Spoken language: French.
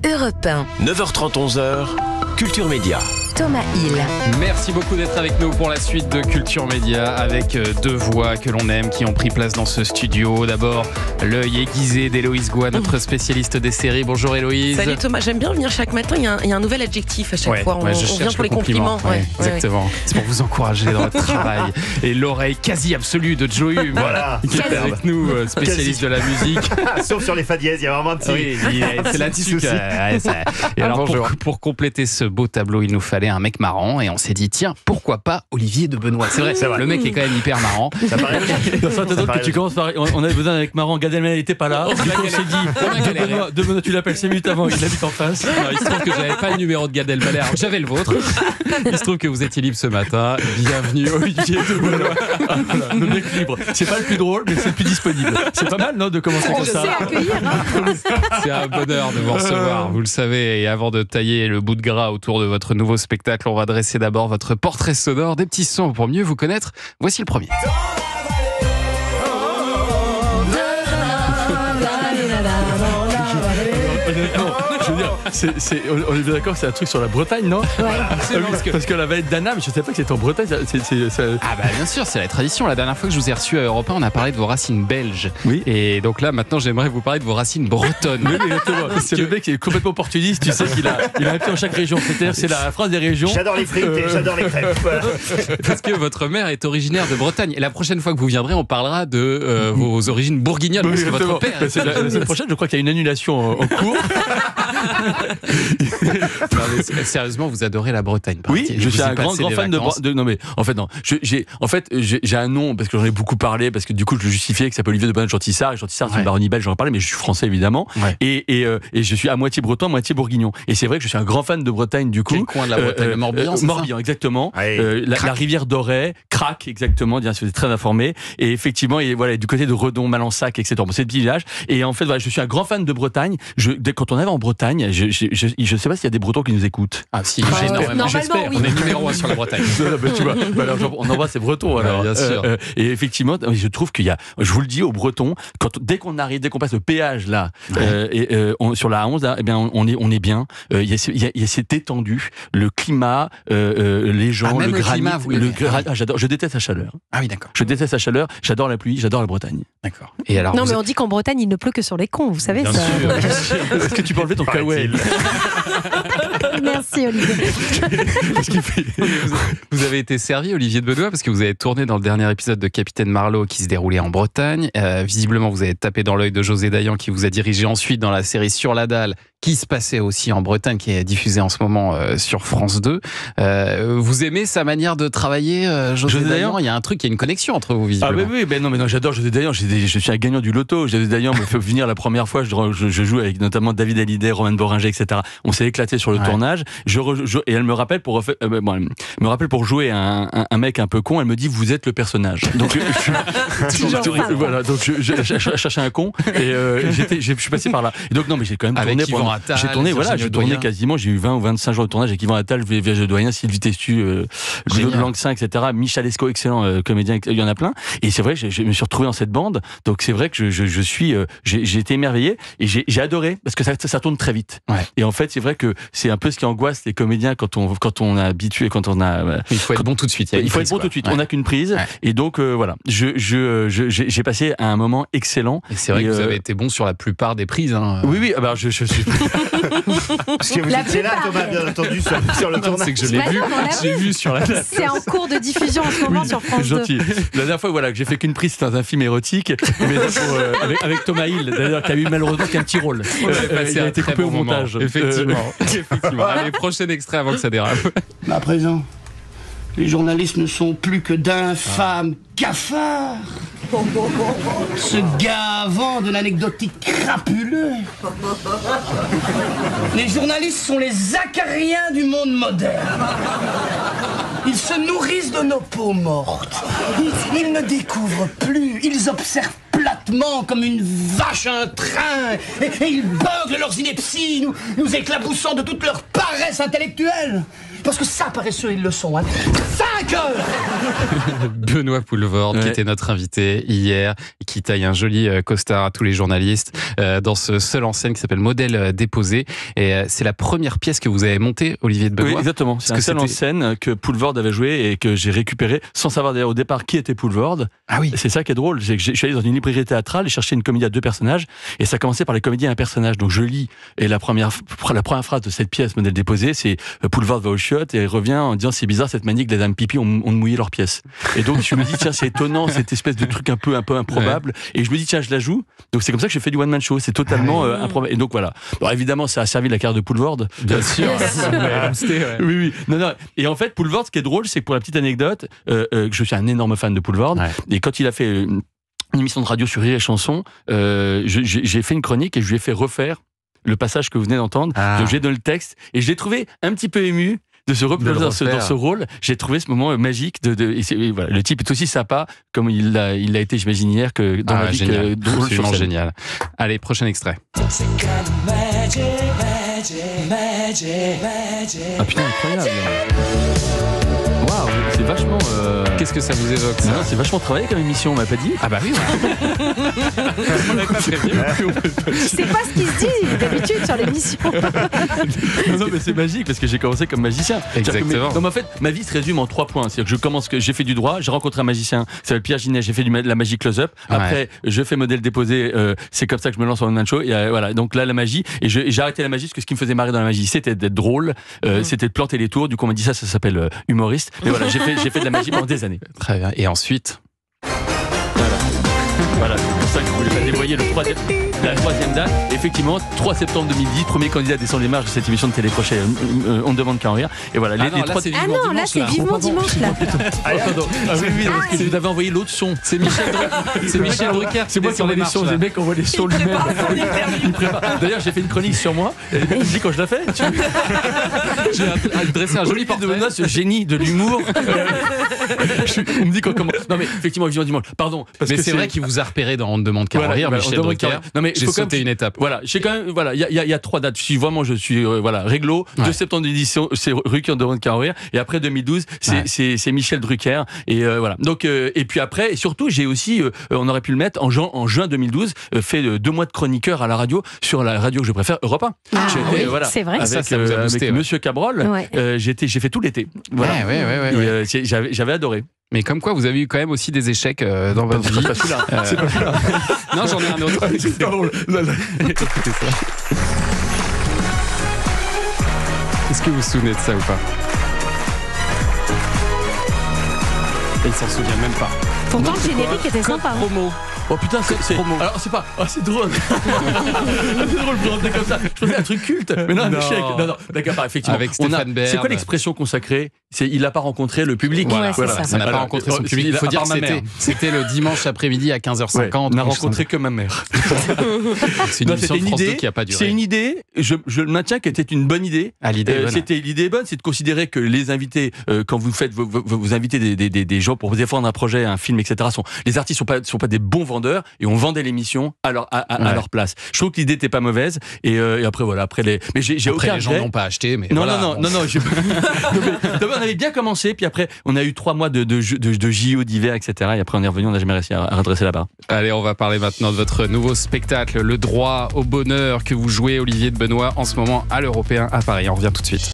Europe 1. 9h30, 11h, Culture Média. Thomas Hill. Merci beaucoup d'être avec nous pour la suite de Culture Média avec deux voix que l'on aime qui ont pris place dans ce studio. D'abord, l'œil aiguisé d'Héloïse Goua, notre spécialiste des séries. Bonjour Héloïse. Salut Thomas, j'aime bien venir chaque matin, il y a un nouvel adjectif à chaque fois. On vient pour les compliments. Exactement. C'est pour vous encourager dans votre travail. Et l'oreille quasi absolue de Joe Hume, qui est avec nous, spécialiste de la musique. Sauf sur les fa dièses, il y a vraiment un petit... Oui, c'est là-dessus que... Et alors, pour compléter ce beau tableau, il nous fallait un mec marrant et on s'est dit tiens, pourquoi pas Olivier de Benoît. C'est vrai, le mec est quand même hyper marrant. Ça paraît que tu commences par on avait besoin d'un mec marrant, Gad Elmaleh n'était pas là. On s'est dit de Benoît, tu l'appelles 5 minutes avant, il habite en face. Non, il se trouve que j'avais pas le numéro de Gad Elmaleh, j'avais le vôtre. Il se trouve que vous étiez libre ce matin. Bienvenue Olivier de Benoît. Voilà, le mec libre. C'est pas le plus drôle, mais c'est le plus disponible. C'est pas mal, non, de commencer comme ça. C'est un bonheur de vous recevoir, vous le savez. Et avant de tailler le bout de gras autour de votre nouveau spectacle, on va dresser d'abord votre portrait sonore, des petits sons pour mieux vous connaître. Voici le premier. Je veux dire, on est bien d'accord que c'est un truc sur la Bretagne, non? Parce que la vallée d'Anna, mais je ne savais pas que c'était en Bretagne. Ah bah bien sûr, c'est la tradition. La dernière fois que je vous ai reçu à Europe 1, on a parlé de vos racines belges. Oui. Et donc là, maintenant, j'aimerais vous parler de vos racines bretonnes. Oui, exactement. C'est le mec qui est complètement opportuniste. Tu sais qu'il a un pied dans chaque région. C'est la phrase des régions. J'adore les frites et j'adore les crêpes. Voilà. Parce que votre mère est originaire de Bretagne. Et la prochaine fois que vous viendrez, on parlera de vos origines bourguignonnes. Parce que votre père... La semaine prochaine, je crois qu'il y a une annulation en cours. Non, mais sérieusement, vous adorez la Bretagne. Oui, je suis un grand fan de. Non, mais en fait, non. J'ai un nom parce que j'en ai beaucoup parlé, parce que du coup, je le justifiais, que ça s'appelle Olivier de Benoît-Chantissart. Et Chantissart, c'est une baronnie belge, j'en ai parlé, mais je suis français évidemment. Ouais. Et je suis à moitié breton, à moitié bourguignon. Et c'est vrai que je suis un grand fan de Bretagne, du coup. Quel coin de la Bretagne? Le Morbihan, Morbihan, exactement. La rivière d'Auray, Crac, exactement. Bien sûr, vous êtes très informé. Et effectivement, voilà, du côté de Redon, Malensac, etc. Bon, c'est des petits villages. Et en fait, voilà, je suis un grand fan de Bretagne. Quand on arrive en Bretagne, je sais pas s'il y a des Bretons qui nous écoutent. Ah si, énormément. J'espère. Oui. On est numéro 1 sur la Bretagne. Tu vois, alors, on envoie ces Bretons alors. Bien sûr. Et effectivement, je trouve qu'il y a, je vous le dis aux Bretons, dès qu'on passe le péage là, sur la 11, là, eh bien on est bien. Il y a cette étendue, le climat, les gens, le granit. J'adore. Je déteste la chaleur. Ah oui, d'accord. Je déteste la chaleur. J'adore la pluie. J'adore la Bretagne. D'accord. Et alors, non, mais on dit qu'en Bretagne, il ne pleut que sur les cons, vous savez bien ça. Sûr. Est-ce que tu peux enlever ton kawaii? Merci Olivier. Vous avez été servi, Olivier de Benoît, parce que vous avez tourné dans le dernier épisode de Capitaine Marlowe qui se déroulait en Bretagne. Visiblement, vous avez tapé dans l'œil de José Dayan qui vous a dirigé ensuite dans la série Sur la dalle, qui se passait aussi en Bretagne, qui est diffusée en ce moment sur France 2. Vous aimez sa manière de travailler, José Dayan? Il y a un truc, il y a une connexion entre vous, visiblement. Ah oui, non, j'adore José Dayan. Je suis un gagnant du loto. José Dayan me fait venir la première fois. Je joue avec notamment David Hallyday, Roman Boringer, etc. On s'est éclaté sur le tournage. Et elle me rappelle pour jouer un mec un peu con. Elle me dit vous êtes le personnage. Donc voilà. Donc je cherchais un con et je suis passé par là. Et donc non, mais j'ai quand même avec tourné. J'ai tourné quasiment. J'ai eu 20 ou 25 jours de tournage avec Yvan Attal, Vierge de Doyen, Sylvie Testu, Claude Langsin, etc. Michel Esco, excellent comédien. Il y en a plein. Et c'est vrai que je me suis retrouvé dans cette bande. Donc c'est vrai que j'ai été émerveillé et j'ai adoré parce que ça tourne très vite. Ouais. Et en fait, c'est vrai que c'est un peu ce qui angoisse les comédiens quand on est habitué, quand on a. Il faut être bon tout de suite. Il faut être bon tout de suite. Ouais. On n'a qu'une prise. Ouais. Et donc voilà, j'ai passé un moment excellent. Et c'est vrai que vous avez été bon sur la plupart des prises. Hein. Oui. Alors je suis. Parce que vous étiez là, Thomas, bien entendu, sur le tournage. C'est que je l'ai vu. J'ai vu sur la. C'est en cours de diffusion en ce moment sur France 2. Gentil. La dernière fois, voilà, que j'ai fait qu'une prise, c'était dans un film érotique, mais avec Thomas Hill, d'ailleurs, qui a eu malheureusement qu'un petit rôle. Il a été coupé au montage. Effectivement. Allez, prochain extrait avant que ça dérape. Mais à présent, les journalistes ne sont plus que d'infâmes cafards. Ce gavant de l'anecdotique crapuleux. Les journalistes sont les acariens du monde moderne. Ils se nourrissent de nos peaux mortes. Ils ne découvrent plus, ils observent platement comme une vache à un train, et ils beuglent leurs inepties, nous éclaboussant de toute leur paresse intellectuelle. Parce que ça, paresseux, ils le sont. 5 heures. Benoît Poelvoorde, qui était notre invité hier, qui taille un joli costard à tous les journalistes dans ce seul en scène qui s'appelle Modèle déposé. Et c'est la première pièce que vous avez montée, Olivier de Benoît. Oui, exactement. C'est un seul en scène que Poelvoorde avait joué et que j'ai récupéré sans savoir d'ailleurs au départ qui était Poelvoorde. Ah oui. C'est ça qui est drôle. Je suis allé dans une librairie théâtrale et chercher une comédie à 2 personnages. Et ça commençait par les comédies à un personnage. Donc je lis et la première phrase de cette pièce, Modèle déposé, c'est Poelvoorde va au chiottes et il revient en disant c'est bizarre cette manie que les dames pipi ont mouillé leurs pièces. Et donc je me dis tiens c'est étonnant cette espèce de truc un peu improbable. Et je me dis tiens je la joue. Donc c'est comme ça que je fais du one man show. C'est totalement improbable. Et donc voilà. Alors évidemment ça a servi la carrière de Poelvoorde. Bien sûr. Oui. Non. Et en fait Poelvoorde, ce qui est drôle, c'est que pour la petite anecdote, je suis un énorme fan de Poelvoorde. Et quand il a fait une émission de radio sur Rire et Chanson, j'ai fait une chronique et je lui ai fait refaire le passage que vous venez d'entendre. Donc j'ai donné le texte et je l'ai trouvé un petit peu ému de se replonger dans ce rôle. J'ai trouvé ce moment magique et voilà, le type est aussi sympa comme il l'a été, j'imagine, hier, que dans la vie. Génial. Absolument génial. Allez, prochain extrait. Ah putain, incroyable. Waouh, c'est vachement. Qu'est-ce que ça vous évoque, ça? C'est vachement travaillé comme émission, on m'a pas dit. Ah bah oui. On l'avait pas prévenu. C'est pas ce qui se dit d'habitude sur l'émission. Non, mais c'est magique parce que j'ai commencé comme magicien. Exactement. Non, mais en fait, ma vie se résume en 3 points. C'est-à-dire que j'ai fait du droit, j'ai rencontré un magicien qui s'appelle Pierre Ginet, j'ai fait de la magie close-up. Après, je fais Modèle déposé. C'est comme ça que je me lance en one-man show. Et voilà. Donc là, la magie. Et j'ai arrêté la magie parce que ce qui me faisait marrer dans la magie, c'était d'être drôle, c'était de planter les tours. Du coup, on m'a dit ça s'appelle humoriste. Et voilà, j'ai fait de la magie pendant des années. Très bien. Et ensuite? Voilà, c'est pour ça que je voulais pas dévoyer la 3e date. Effectivement, 3 septembre 2010, premier candidat à descendre les marches de cette émission de télé crochet. On ne demande qu'à en rire. Et voilà, les 3. Ah non, là c'est vivement dimanche là. Oui, parce que vous avez envoyé l'autre son. C'est Michel Drucker. C'est moi qui envoie les sons. Les mecs envoient les sons lui-même. Il prépare. D'ailleurs, j'ai fait une chronique sur moi. Tu me dis quand je la fais. J'ai dressé un joli portrait. De ce génie de l'humour. On me dit qu'on commence. Non mais effectivement, vivement dimanche. Pardon. Mais c'est vrai qu'il vous a repéré dans On ne demande qu'à en rire, Michel Drucker. Non mais j'ai sauté une étape. Voilà, j'ai quand même il y a 3 dates. Je suis réglo. 2 septembre d'édition, c'est Drucker, On ne demande qu'à en rire. Et après 2012, c'est Michel Drucker. Et voilà. Donc et puis après, et surtout, j'ai aussi, on aurait pu le mettre en juin 2012, fait 2 mois de chroniqueur à la radio sur la radio que je préfère, Europe 1. C'est vrai. Avec, ça vous a boosté, avec Monsieur Cabrol, j'ai fait tout l'été. Voilà. Et j'avais adoré. Mais comme quoi, vous avez eu quand même aussi des échecs dans votre vie. C'est pas celui-là. Non, j'en ai un autre. C'est pas drôle. Écoutez ça. Est-ce que vous vous souvenez de ça ou pas? Il s'en souvient même pas. Pourtant, le générique était sympa. Promo. Oh putain, c'est promo. Alors c'est pas. Oh, c'est drôle. C'est drôle de rentrer comme ça. Je faisais un truc culte. Mais non, un échec. Non, d'accord, effectivement. Avec Stéphane Bern. C'est quoi l'expression consacrée? C'est il n'a pas rencontré le public. Voilà. Ça n'a pas rencontré son public. Il faut dire que c'était le dimanche après-midi à 15h50. On n'a rencontré que ma mère. C'est une émission de France 2 qui n'a pas duré. C'est une idée, je le maintiens, qu'elle était une bonne idée. L'idée est bonne, c'est de considérer que les invités, quand vous faites vous invitez des gens pour défendre un projet, un film, etc. Les artistes sont pas des bons vendeurs et on vendait l'émission à leur place. Je trouve que l'idée n'était pas mauvaise et après voilà, mais j'ai aucun regret. Les gens n'ont pas acheté, mais non. On avait bien commencé, puis après on a eu 3 mois de JO d'hiver, etc. Et après on est revenu, on n'a jamais réussi à redresser la barre. Allez, on va parler maintenant de votre nouveau spectacle, Le Droit au Bonheur, que vous jouez, Olivier de Benoît, en ce moment à l'Européen à Paris. On revient tout de suite.